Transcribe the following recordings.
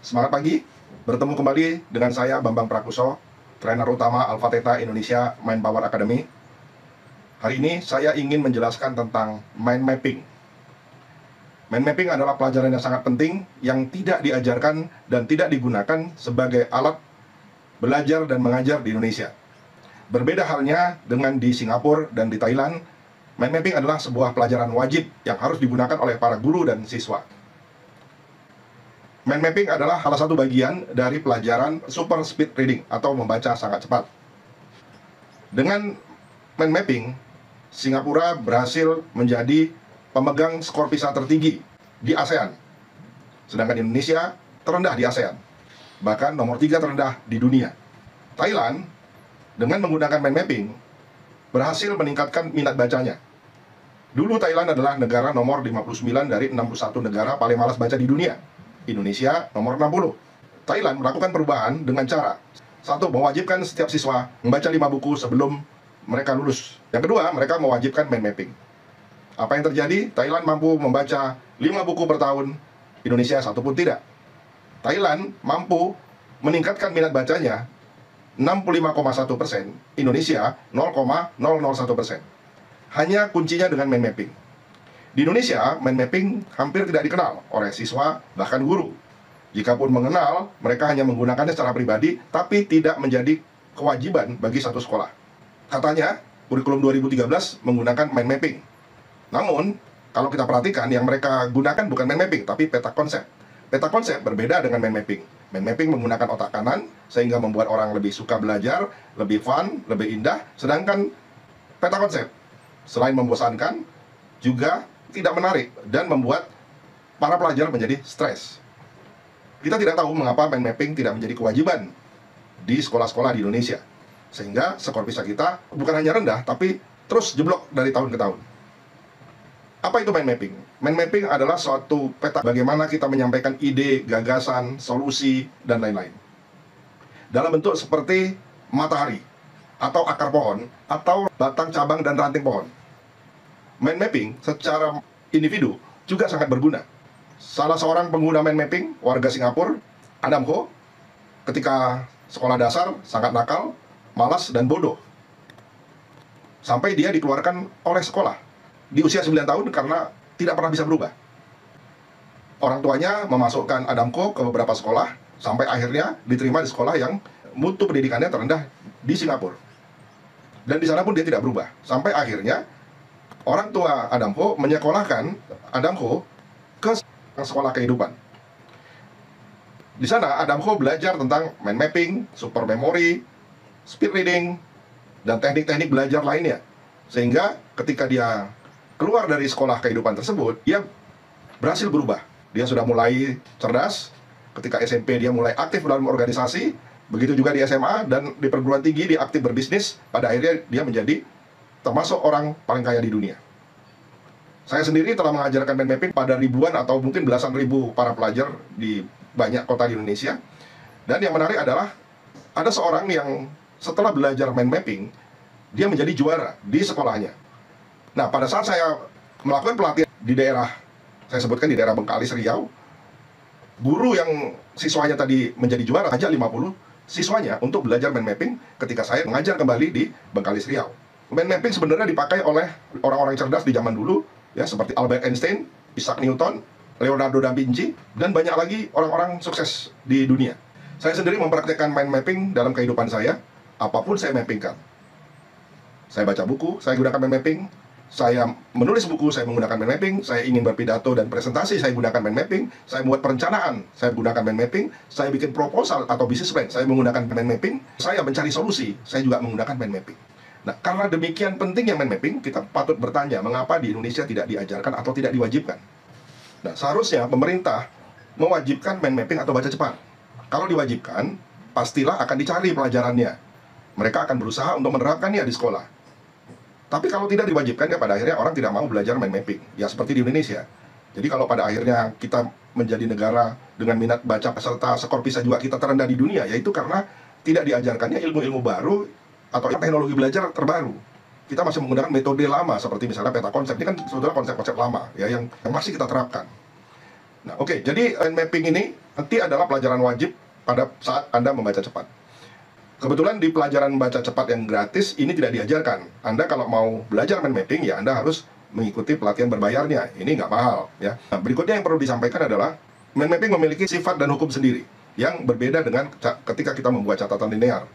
Semangat pagi, bertemu kembali dengan saya Bambang Prakuso, trainer utama Alpha Theta Indonesia Mind Power Academy. Hari ini saya ingin menjelaskan tentang mind mapping. Mind mapping adalah pelajaran yang sangat penting yang tidak diajarkan dan tidak digunakan sebagai alat belajar dan mengajar di Indonesia. Berbeda halnya dengan di Singapura dan di Thailand, mind mapping adalah sebuah pelajaran wajib yang harus digunakan oleh para guru dan siswa. Mind mapping adalah salah satu bagian dari pelajaran super speed reading atau membaca sangat cepat. Dengan mind mapping, Singapura berhasil menjadi pemegang skor PISA tertinggi di ASEAN. Sedangkan Indonesia terendah di ASEAN, bahkan nomor 3 terendah di dunia. Thailand dengan menggunakan mind mapping berhasil meningkatkan minat bacanya. Dulu Thailand adalah negara nomor 59 dari 61 negara paling malas baca di dunia. Indonesia nomor 60. Thailand melakukan perubahan dengan cara: satu, mewajibkan setiap siswa membaca 5 buku sebelum mereka lulus. Yang kedua, mereka mewajibkan mind mapping. Apa yang terjadi? Thailand mampu membaca 5 buku per tahun, Indonesia satu pun tidak. Thailand mampu meningkatkan minat bacanya 65,1%, Indonesia 0,001%. Hanya kuncinya dengan mind mapping. Di Indonesia, mind mapping hampir tidak dikenal oleh siswa, bahkan guru. Jikapun mengenal, mereka hanya menggunakannya secara pribadi, tapi tidak menjadi kewajiban bagi satu sekolah. Katanya, kurikulum 2013 menggunakan mind mapping. Namun, kalau kita perhatikan, yang mereka gunakan bukan mind mapping, tapi peta konsep. Peta konsep berbeda dengan mind mapping. Mind mapping menggunakan otak kanan, sehingga membuat orang lebih suka belajar, lebih fun, lebih indah. Sedangkan peta konsep, selain membosankan, juga tidak menarik dan membuat para pelajar menjadi stres. Kita tidak tahu mengapa mind mapping tidak menjadi kewajiban di sekolah-sekolah di Indonesia, sehingga skor PISA kita bukan hanya rendah, tapi terus jeblok dari tahun ke tahun. Apa itu mind mapping? Mind mapping adalah suatu peta bagaimana kita menyampaikan ide, gagasan, solusi, dan lain-lain. Dalam bentuk seperti matahari, atau akar pohon, atau batang, cabang, dan ranting pohon. Mind mapping secara individu juga sangat berguna. Salah seorang pengguna mind mapping, warga Singapura, Adam Ho, ketika sekolah dasar sangat nakal, malas, dan bodoh. Sampai dia dikeluarkan oleh sekolah di usia 9 tahun karena tidak pernah bisa berubah. Orang tuanya memasukkan Adam Ho ke beberapa sekolah, sampai akhirnya diterima di sekolah yang mutu pendidikannya terendah di Singapura. Dan di sana pun dia tidak berubah. Sampai akhirnya orang tua Adam Ho menyekolahkan Adam Ho ke sekolah kehidupan. Di sana Adam Ho belajar tentang mind mapping, super memory, speed reading, dan teknik-teknik belajar lainnya. Sehingga ketika dia keluar dari sekolah kehidupan tersebut, dia berhasil berubah. Dia sudah mulai cerdas. Ketika SMP dia mulai aktif dalam organisasi. Begitu juga di SMA dan di perguruan tinggi dia aktif berbisnis. Pada akhirnya dia menjadi termasuk orang paling kaya di dunia. Saya sendiri telah mengajarkan mind mapping pada ribuan atau mungkin belasan ribu para pelajar di banyak kota di Indonesia. Dan yang menarik adalah ada seorang yang setelah belajar mind mapping, dia menjadi juara di sekolahnya. Nah, pada saat saya melakukan pelatihan di daerah, saya sebutkan di daerah Bengkalis, Riau, guru yang siswanya tadi menjadi juara ajak 50 siswanya untuk belajar mind mapping ketika saya mengajar kembali di Bengkalis, Riau. Mind mapping sebenarnya dipakai oleh orang-orang cerdas di zaman dulu, ya, seperti Albert Einstein, Isaac Newton, Leonardo da Vinci, dan banyak lagi orang-orang sukses di dunia. Saya sendiri mempraktikkan mind mapping dalam kehidupan saya, apapun saya mappingkan. Saya baca buku, saya gunakan mind mapping. Saya menulis buku, saya menggunakan mind mapping. Saya ingin berpidato dan presentasi, saya gunakan mind mapping. Saya membuat perencanaan, saya menggunakan mind mapping. Saya bikin proposal atau business plan, saya menggunakan mind mapping. Saya mencari solusi, saya juga menggunakan mind mapping. Nah, karena demikian pentingnya mind mapping, kita patut bertanya mengapa di Indonesia tidak diajarkan atau tidak diwajibkan. Nah, seharusnya pemerintah mewajibkan mind mapping atau baca cepat. Kalau diwajibkan, pastilah akan dicari pelajarannya. Mereka akan berusaha untuk menerapkannya di sekolah. Tapi kalau tidak diwajibkan, ya pada akhirnya orang tidak mau belajar mind mapping. Ya seperti di Indonesia. Jadi kalau pada akhirnya kita menjadi negara dengan minat baca peserta skor PISA juga kita terendah di dunia, yaitu karena tidak diajarkannya ilmu-ilmu baru atau teknologi belajar terbaru. Kita masih menggunakan metode lama seperti misalnya peta konsep. Ini kan sebetulnya konsep-konsep lama ya yang masih kita terapkan. Nah, oke, jadi mind mapping ini nanti adalah pelajaran wajib pada saat Anda membaca cepat. Kebetulan di pelajaran baca cepat yang gratis ini tidak diajarkan. Anda kalau mau belajar mind mapping ya Anda harus mengikuti pelatihan berbayarnya. Ini nggak mahal ya. Nah, berikutnya yang perlu disampaikan adalah mind mapping memiliki sifat dan hukum sendiri yang berbeda dengan ketika kita membuat catatan linear.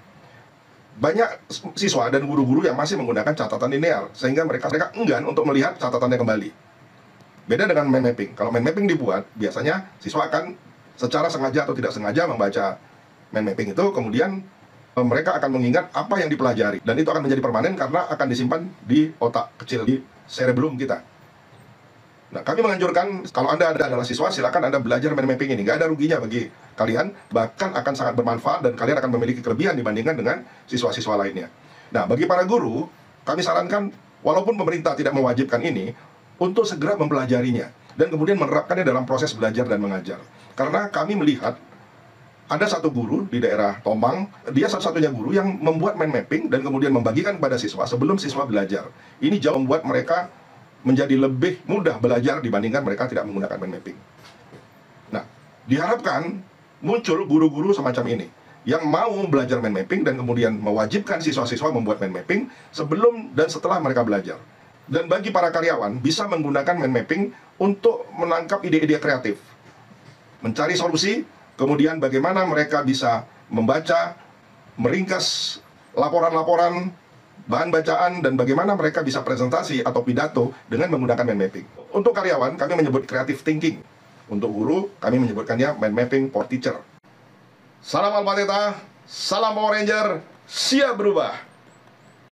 Banyak siswa dan guru-guru yang masih menggunakan catatan linear sehingga mereka enggan untuk melihat catatannya kembali. Beda dengan mind mapping. Kalau mind mapping dibuat, biasanya siswa akan secara sengaja atau tidak sengaja membaca mind mapping itu, kemudian mereka akan mengingat apa yang dipelajari, dan itu akan menjadi permanen karena akan disimpan di otak kecil, di cerebellum kita. Nah, kami menganjurkan kalau Anda adalah siswa, silakan Anda belajar mind mapping ini. Nggak ada ruginya bagi kalian, bahkan akan sangat bermanfaat dan kalian akan memiliki kelebihan dibandingkan dengan siswa-siswa lainnya. Nah, bagi para guru, kami sarankan, walaupun pemerintah tidak mewajibkan ini, untuk segera mempelajarinya dan kemudian menerapkannya dalam proses belajar dan mengajar. Karena kami melihat ada satu guru di daerah Tomang, dia satu-satunya guru yang membuat mind mapping dan kemudian membagikan kepada siswa sebelum siswa belajar. Ini jauh membuat mereka menjadi lebih mudah belajar dibandingkan mereka tidak menggunakan mind mapping. Nah, diharapkan muncul guru-guru semacam ini yang mau belajar mind mapping dan kemudian mewajibkan siswa-siswa membuat mind mapping sebelum dan setelah mereka belajar. Dan bagi para karyawan bisa menggunakan mind mapping untuk menangkap ide-ide kreatif, mencari solusi, kemudian bagaimana mereka bisa membaca, meringkas laporan-laporan, bahan bacaan, dan bagaimana mereka bisa presentasi atau pidato dengan menggunakan mind mapping. Untuk karyawan, kami menyebut creative thinking. Untuk guru, kami menyebutkannya mind mapping for teacher. Salam Alpha Theta, salam Power Ranger, siap berubah!